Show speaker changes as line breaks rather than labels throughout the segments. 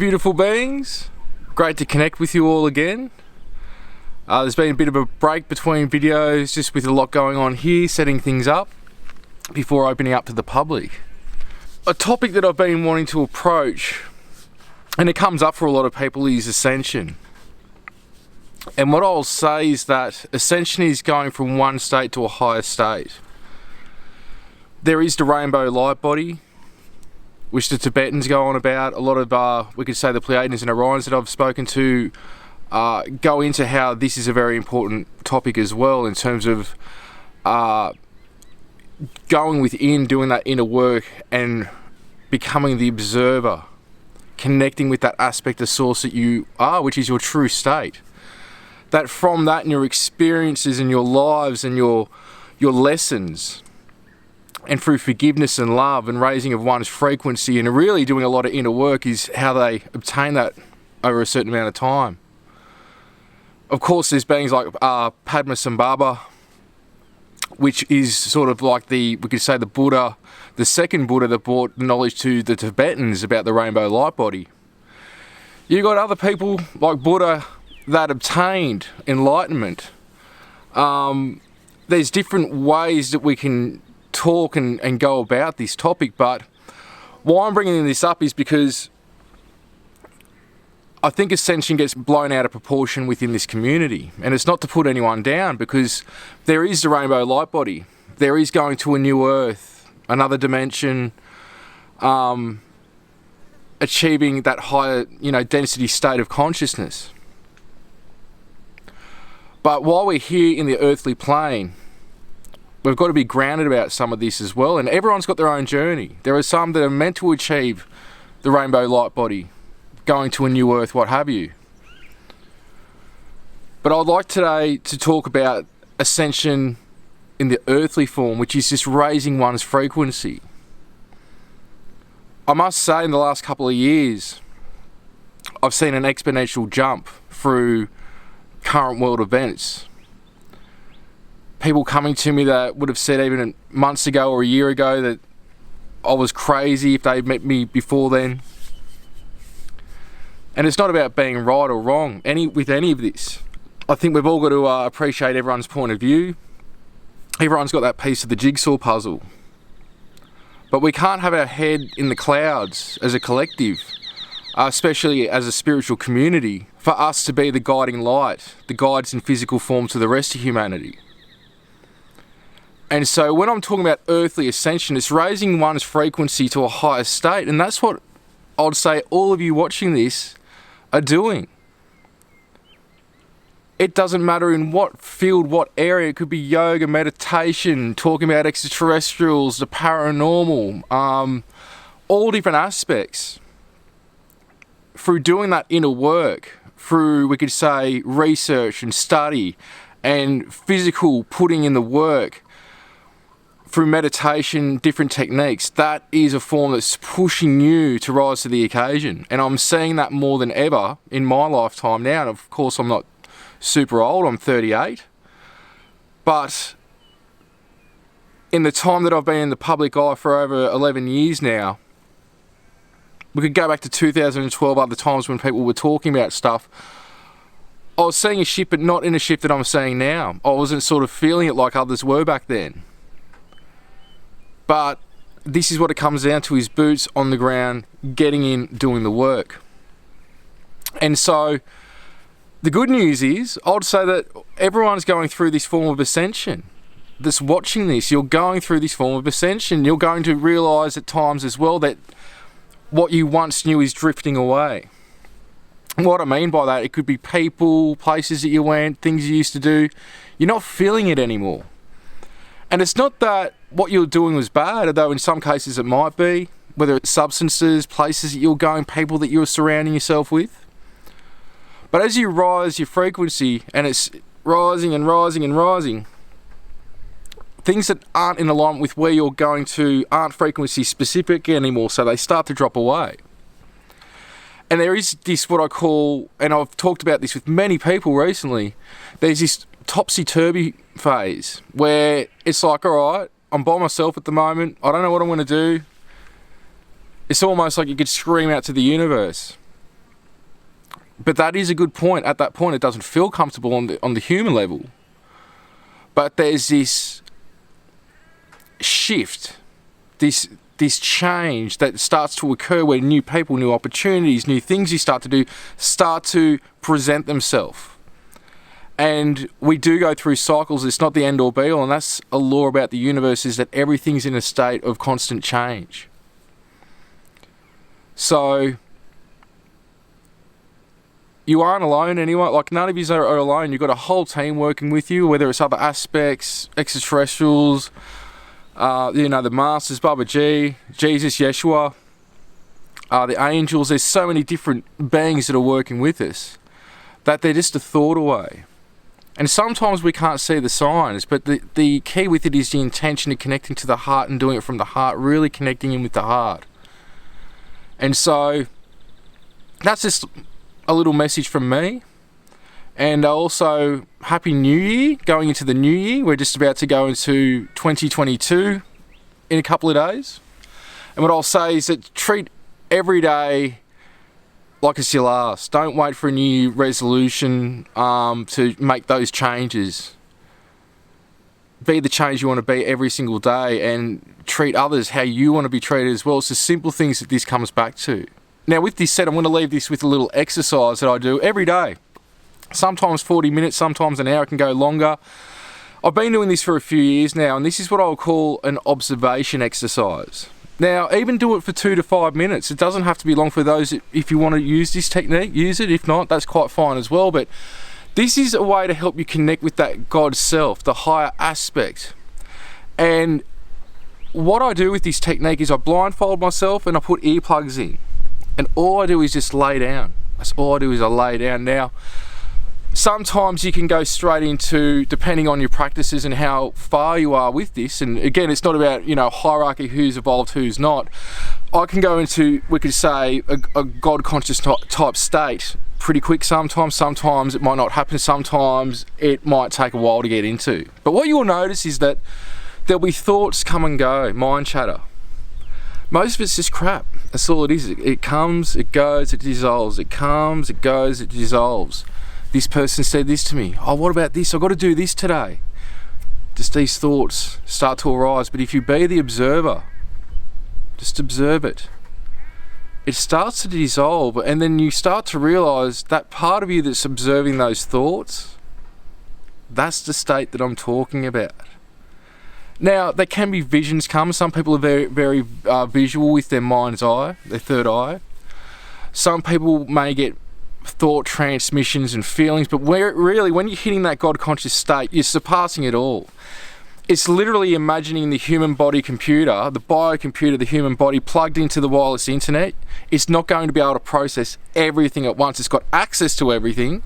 beautiful beings. Great to connect with you all again. There's been a bit of a break between videos, just with a lot going on here, setting things up before opening up to the public. A topic that I've been wanting to approach, and it comes up for a lot of people, is Ascension. And what I'll say is that Ascension is going from one state to a higher state. There is the rainbow light body, which the Tibetans go on about. A lot of, we could say, the Pleiadians and Orions that I've spoken to go into how this is a very important topic as well, in terms of going within, doing that inner work and becoming the observer, connecting with that aspect of source that you are, which is your true state. That from that and your experiences and your lives and your lessons, and through forgiveness and love and raising of one's frequency and really doing a lot of inner work, is how they obtain that over a certain amount of time. Of course, there's beings like Padmasambhava, which is sort of like we could say the Buddha, the second Buddha that brought knowledge to the Tibetans about the rainbow light body. You got other people like Buddha that obtained enlightenment. There's different ways that we can talk and go about this topic, but why I'm bringing this up is because I think Ascension gets blown out of proportion within this community, and it's not to put anyone down, because there is the rainbow light body. There is going to a new earth, another dimension, achieving that higher, density state of consciousness. But while we're here in the earthly plane, we've got to be grounded about some of this as well, and everyone's got their own journey. There are some that are meant to achieve the rainbow light body, going to a new earth, what have you. But I'd like today to talk about Ascension in the earthly form, which is just raising one's frequency. I must say, in the last couple of years, I've seen an exponential jump through current world events. People coming to me that would have said even months ago or a year ago that I was crazy if they met me before then. And it's not about being right or wrong with any of this. I think we've all got to appreciate everyone's point of view. Everyone's got that piece of the jigsaw puzzle. But we can't have our head in the clouds as a collective, especially as a spiritual community, for us to be the guiding light, the guides in physical form to the rest of humanity. And so when I'm talking about earthly ascension, it's raising one's frequency to a higher state, and that's what I'd say all of you watching this are doing. It doesn't matter in what field, what area. It could be yoga, meditation, talking about extraterrestrials, the paranormal, all different aspects. Through doing that inner work, through, we could say, research and study and physical putting in the work, through meditation, different techniques, that is a form that's pushing you to rise to the occasion. And I'm seeing that more than ever in my lifetime now. And of course, I'm not super old, I'm 38. But in the time that I've been in the public eye for over 11 years now, we could go back to 2012, other times when people were talking about stuff. I was seeing a shift, but not in a shift that I'm seeing now. I wasn't sort of feeling it like others were back then. But this is what it comes down to, is boots on the ground, getting in, doing the work. And so the good news is, I'd say that everyone's going through this form of ascension. That's watching this, you're going through this form of ascension. You're going to realise at times as well that what you once knew is drifting away. And what I mean by that, it could be people, places that you went, things you used to do. You're not feeling it anymore. And it's not that what you're doing was bad, although in some cases it might be, whether it's substances, places that you're going, people that you're surrounding yourself with. But as you rise your frequency, and it's rising and rising and rising, things that aren't in alignment with where you're going to aren't frequency specific anymore, so they start to drop away. And there is this, what I call, and I've talked about this with many people recently, there's this Topsy-Turvy Phase, where it's like, alright, I'm by myself at the moment, I don't know what I'm going to do. It's almost like you could scream out to the universe. But that is a good point. At that point, it doesn't feel comfortable on the human level. But there's this shift, this change that starts to occur where new people, new opportunities, new things you start to do start to present themselves. And we do go through cycles. It's not the end all be all, and that's a law about the universe, is that everything's in a state of constant change. So you aren't alone anyway. Like, none of you are alone. You've got a whole team working with you, whether it's other aspects, extraterrestrials, the Masters, Baba G, Jesus, Yeshua, the angels. There's so many different beings that are working with us that they're just a thought away. And sometimes we can't see the signs, but the key with it is the intention of connecting to the heart and doing it from the heart, really connecting in with the heart. And so that's just a little message from me. And also, Happy New Year, going into the new year. We're just about to go into 2022 in a couple of days. And what I'll say is that treat every day like it's your last. Don't wait for a new year resolution to make those changes. Be the change you want to be every single day, and treat others how you want to be treated as well. It's the simple things that this comes back to. Now, with this said, I'm going to leave this with a little exercise that I do every day. Sometimes 40 minutes, sometimes an hour, it can go longer. I've been doing this for a few years now, and this is what I'll call an observation exercise. Now, even do it for 2 to 5 minutes. It doesn't have to be long for those. If you want to use this technique, use it. If not, that's quite fine as well. But this is a way to help you connect with that God self, the higher aspect. And what I do with this technique is I blindfold myself and I put earplugs in. And all I do is just lay down. That's all I do is I lay down. Now, sometimes you can go straight into, depending on your practices and how far you are with this, and again, it's not about, hierarchy, who's evolved, who's not. I can go into, we could say, a God conscious type state pretty quick sometimes. Sometimes it might not happen. Sometimes it might take a while to get into. But what you'll notice is that there'll be thoughts come and go, mind chatter. Most of it's just crap. That's all it is. It comes, it goes, it dissolves. It comes, it goes, it dissolves. This person said this to me. Oh, what about this? I've got to do this today. Just these thoughts start to arise. But if you be the observer, just observe it. It starts to dissolve, and then you start to realise that part of you that's observing those thoughts, that's the state that I'm talking about. Now, there can be visions come. Some people are very, very visual with their mind's eye, their third eye. Some people may get thought transmissions and feelings, but when you're hitting that God conscious state, you're surpassing it all. It's literally imagining the human body computer, the biocomputer, the human body plugged into the wireless internet. It's not going to be able to process everything at once. It's got access to everything,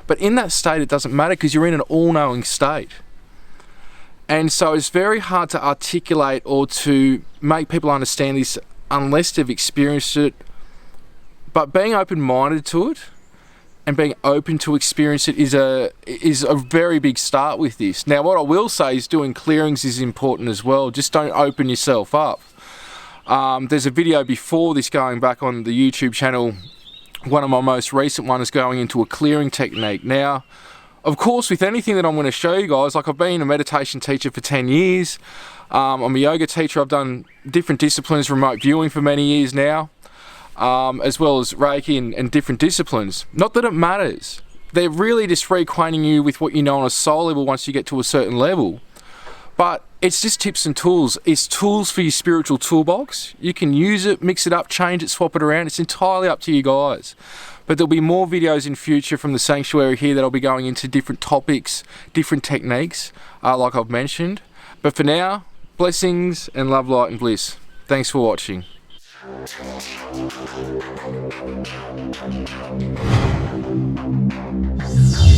but in that state it doesn't matter because you're in an all-knowing state. And so it's very hard to articulate or to make people understand this unless they've experienced it. But being open-minded to it and being open to experience it is a very big start with this. Now, what I will say is doing clearings is important as well. Just don't open yourself up. There's a video before this going back on the YouTube channel. One of my most recent ones going into a clearing technique. Now, of course, with anything that I'm going to show you guys, like I've been a meditation teacher for 10 years. I'm a yoga teacher. I've done different disciplines, remote viewing for many years now. As well as Reiki and different disciplines. Not that it matters. They're really just reacquainting you with what you know on a soul level once you get to a certain level. But it's just tips and tools. It's tools for your spiritual toolbox. You can use it, mix it up, change it, swap it around. It's entirely up to you guys. But there'll be more videos in future from the sanctuary here that I'll be going into different topics, different techniques, like I've mentioned. But for now, blessings and love, light and bliss. Thanks for watching.
Yeah.